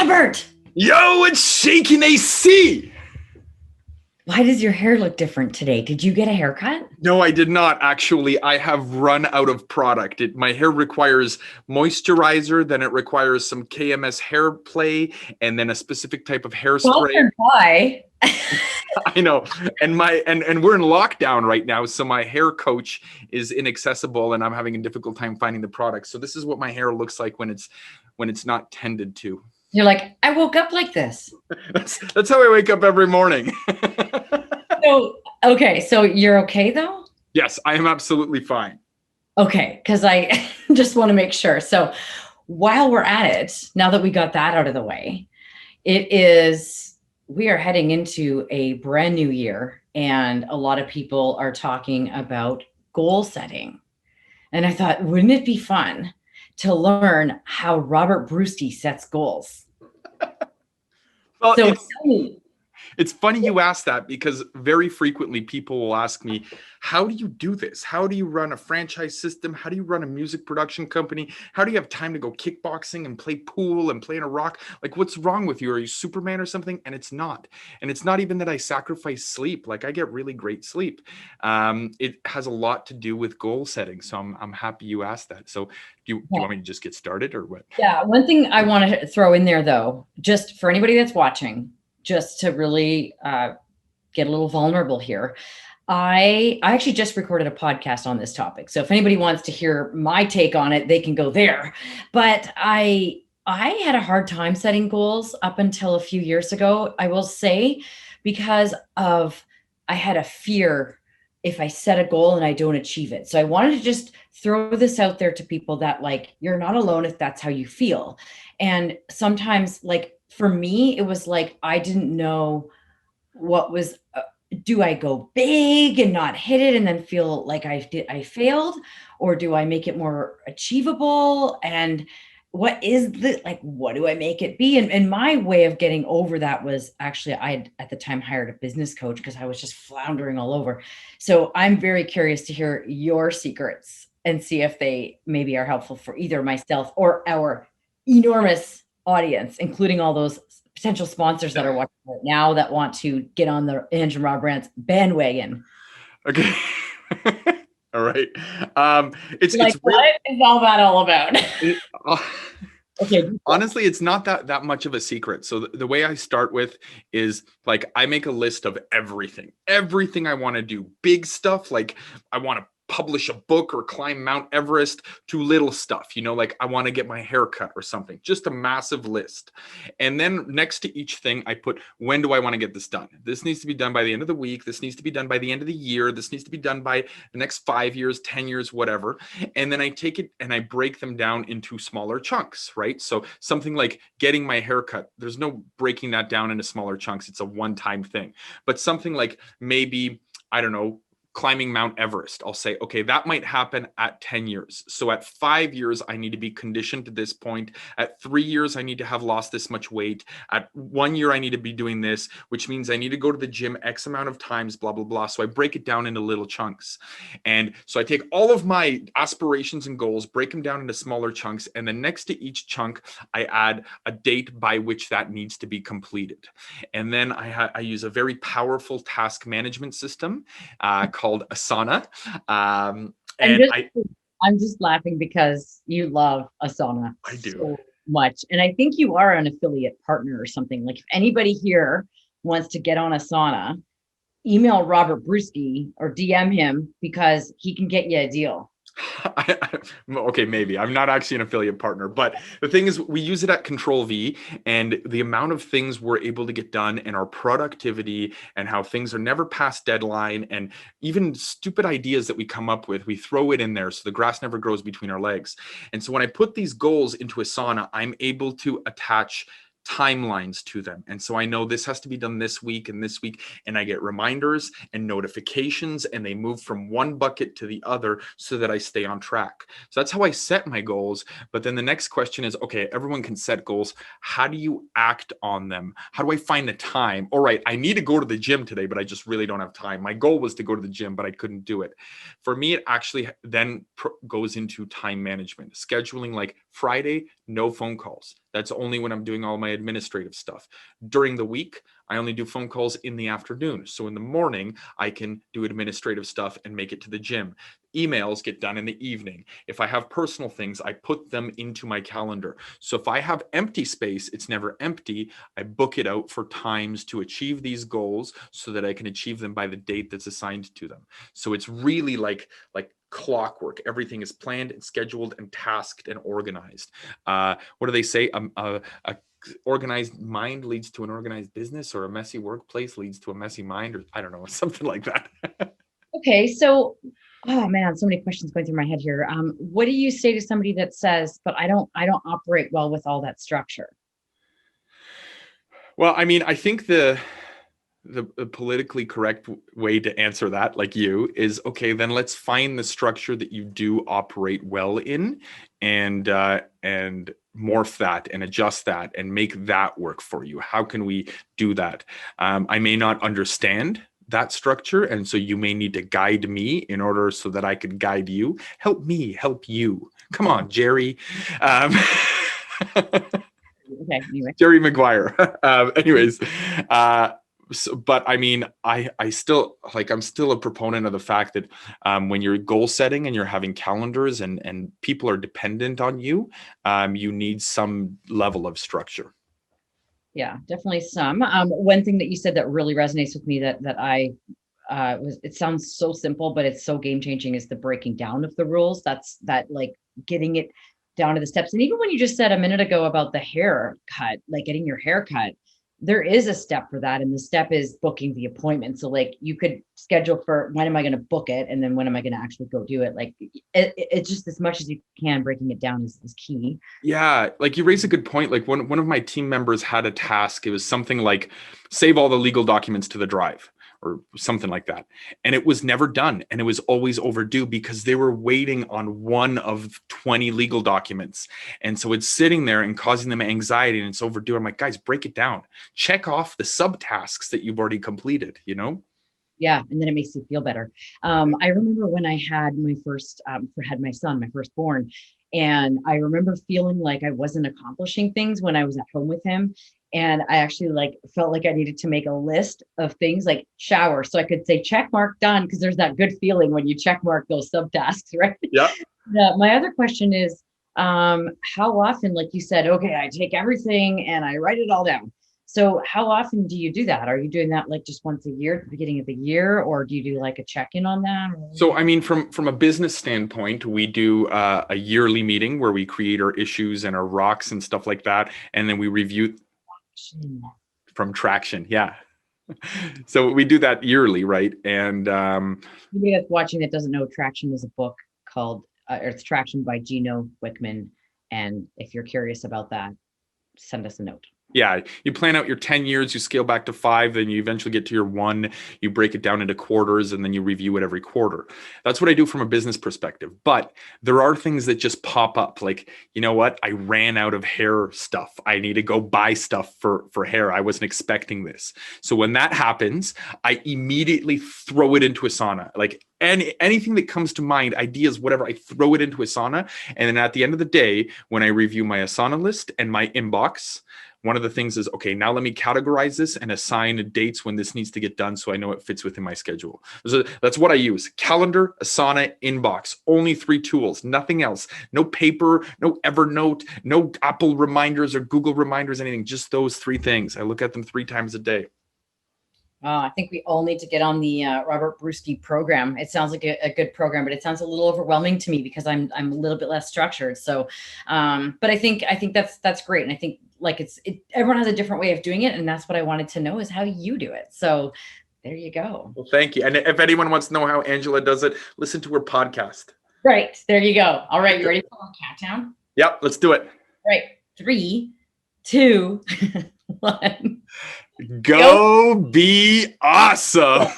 Robert! Yo, it's shaking AC! Why does your hair look different today? Did you get a haircut? No, I did not actually. I have run out of product. My hair requires moisturizer, then it requires some KMS hair play, and then a specific type of hairspray. Why? I know. And we're in lockdown right now, so my hair coach is inaccessible and I'm having a difficult time finding the product. So this is what my hair looks like when it's not tended to. You're like, I woke up like this. That's how I wake up every morning. So you're okay though? Yes, I am absolutely fine. Okay, because I just want to make sure. So while we're at it, now that we got that out of the way, we are heading into a brand new year, and a lot of people are talking about goal setting. And I thought, wouldn't it be fun to learn how Robert Bruski sets goals? Well, So it's funny you ask that, because very frequently people will ask me, how do you do this? How do you run a franchise system? How do you run a music production company? How do you have time to go kickboxing and play pool and play in a rock? Like, what's wrong with you? Are you Superman or something? And it's not. And it's not even that I sacrifice sleep. Like, I get really great sleep. It has a lot to do with goal setting. So I'm happy you asked that. So do you want me to just get started or what? Yeah. One thing I want to throw in there, though, just for anybody that's watching, just to really get a little vulnerable here. I actually just recorded a podcast on this topic. So if anybody wants to hear my take on it, they can go there. But I had a hard time setting goals up until a few years ago, I will say, because I had a fear if I set a goal and I don't achieve it. So I wanted to just throw this out there to people that, like, you're not alone if that's how you feel. And sometimes, like, for me, it was like, I didn't know what was, do I go big and not hit it and then feel like I failed, or do I make it more achievable? And what do I make it be? And my way of getting over that was, actually, I had at the time hired a business coach because I was just floundering all over. So I'm very curious to hear your secrets and see if they maybe are helpful for either myself or our enormous audience, including all those potential sponsors that are watching right now that want to get on the Ange and Rob Rants bandwagon. Okay. All right. It's like, it's what is all that all about? Okay. Honestly, it's not that much of a secret. So the way I start with is, like, I make a list of everything I want to do. Big stuff, like I want to publish a book or climb Mount Everest, to little stuff, like I want to get my hair cut or something, just a massive list. And then next to each thing, I put, when do I want to get this done? This needs to be done by the end of the week. This needs to be done by the end of the year. This needs to be done by the next 5 years, 10 years, whatever. And then I take it and I break them down into smaller chunks, right? So something like getting my hair cut, there's no breaking that down into smaller chunks. It's a one-time thing. But something like, maybe, I don't know, climbing Mount Everest, I'll say, okay, that might happen at 10 years. So at 5 years, I need to be conditioned to this point. At 3 years, I need to have lost this much weight. At 1 year, I need to be doing this, which means I need to go to the gym X amount of times, blah, blah, blah. So I break it down into little chunks. And so I take all of my aspirations and goals, break them down into smaller chunks. And then next to each chunk, I add a date by which that needs to be completed. And then I use a very powerful task management system called Asana. I'm just laughing because you love Asana. I do so much. And I think you are an affiliate partner or something. Like, if anybody here wants to get on Asana, email Robert Bruski or DM him, because he can get you a deal. Okay, maybe. I'm not actually an affiliate partner, but the thing is, we use it at Control V, and the amount of things we're able to get done, and our productivity, and how things are never past deadline, and even stupid ideas that we come up with, we throw it in there so the grass never grows between our legs. And so when I put these goals into Asana, I'm able to attach timelines to them. And so I know this has to be done this week and this week, and I get reminders and notifications, and they move from one bucket to the other so that I stay on track. So that's how I set my goals. But then the next question is, okay, everyone can set goals. How do you act on them? How do I find the time? All right, I need to go to the gym today, but I just really don't have time. My goal was to go to the gym, but I couldn't do it. For me, it actually then goes into time management, scheduling like Friday, no phone calls. That's only when I'm doing all my administrative stuff. During the week, I only do phone calls in the afternoon. So in the morning, I can do administrative stuff and make it to the gym. Emails get done in the evening. If I have personal things, I put them into my calendar. So if I have empty space, it's never empty. I book it out for times to achieve these goals so that I can achieve them by the date that's assigned to them. So it's really like clockwork. Everything is planned and scheduled and tasked and organized. What do they say? A organized mind leads to an organized business, or a messy workplace leads to a messy mind, or I don't know, something like that. Okay, so oh man, so many questions going through my head here. What do you say to somebody that says, "But I don't operate well with all that structure"? Well, I mean, I think the politically correct way to answer that, like you, is okay, then let's find the structure that you do operate well in, and morph that and adjust that and make that work for you. How can we do that? I may not understand that structure, and so you may need to guide me in order so that I can guide you. Help me help you. Come on, Jerry. Okay, anyway. Jerry Maguire. Anyways, but I mean, I still, like, I'm still a proponent of the fact that when you're goal setting and you're having calendars and people are dependent on you, you need some level of structure. Yeah, definitely some. One thing that you said that really resonates with me that I it sounds so simple, but it's so game changing, is the breaking down of the rules. That like getting it down to the steps. And even when you just said a minute ago about the haircut, like getting your hair cut, there is a step for that. And the step is booking the appointment. So like you could schedule for when am I going to book it? And then when am I going to actually go do it? Like it's just as much as you can, breaking it down is key. Yeah, like you raise a good point. Like one of my team members had a task. It was something like save all the legal documents to the drive, or something like that. And it was never done. And it was always overdue because they were waiting on one of 20 legal documents. And so it's sitting there and causing them anxiety, and it's overdue. I'm like, guys, break it down. Check off the subtasks that you've already completed, you know? Yeah. And then it makes you feel better. I remember when I had my first, had my son, my firstborn, and I remember feeling like I wasn't accomplishing things when I was at home with him. And I actually felt like I needed to make a list of things like shower. So I could say check mark done, because there's that good feeling when you check mark those subtasks, right? Yeah. My other question is, how often, like you said, okay, I take everything and I write it all down. So how often do you do that? Are you doing that like just once a year at the beginning of the year, or do you do like a check-in on that? So, I mean, from a business standpoint, we do a yearly meeting where we create our issues and our rocks and stuff like that. And then we review from Traction. Yeah. So we do that yearly, right? And anybody that's watching that doesn't know, Traction is a book called Earth Traction by Gino Wickman. And if you're curious about that, send us a note. Yeah, you plan out your 10 years, you scale back to 5, then you eventually get to your 1, you break it down into quarters, and then you review it every quarter. That's what I do from a business perspective. But there are things that just pop up. Like, you know what? I ran out of hair stuff. I need to go buy stuff for hair. I wasn't expecting this. So when that happens, I immediately throw it into Asana. Like anything that comes to mind, ideas, whatever, I throw it into Asana. And then at the end of the day, when I review my Asana list and my inbox, one of the things is, okay, now let me categorize this and assign dates when this needs to get done so I know it fits within my schedule. So that's what I use. Calendar, Asana, inbox. Only 3 tools, nothing else. No paper, no Evernote, no Apple reminders or Google reminders, anything. Just those 3 things. I look at them 3 times a day. I think we all need to get on the Robert Bruski program. It sounds like a good program, but it sounds a little overwhelming to me because I'm a little bit less structured. So, but I think that's great, and I think like everyone has a different way of doing it, and that's what I wanted to know is how you do it. So, there you go. Well, thank you. And if anyone wants to know how Angela does it, listen to her podcast. Right, there you go. All right, you ready for a countdown? Yep, let's do it. All right, 3, 2, 1. Go be awesome.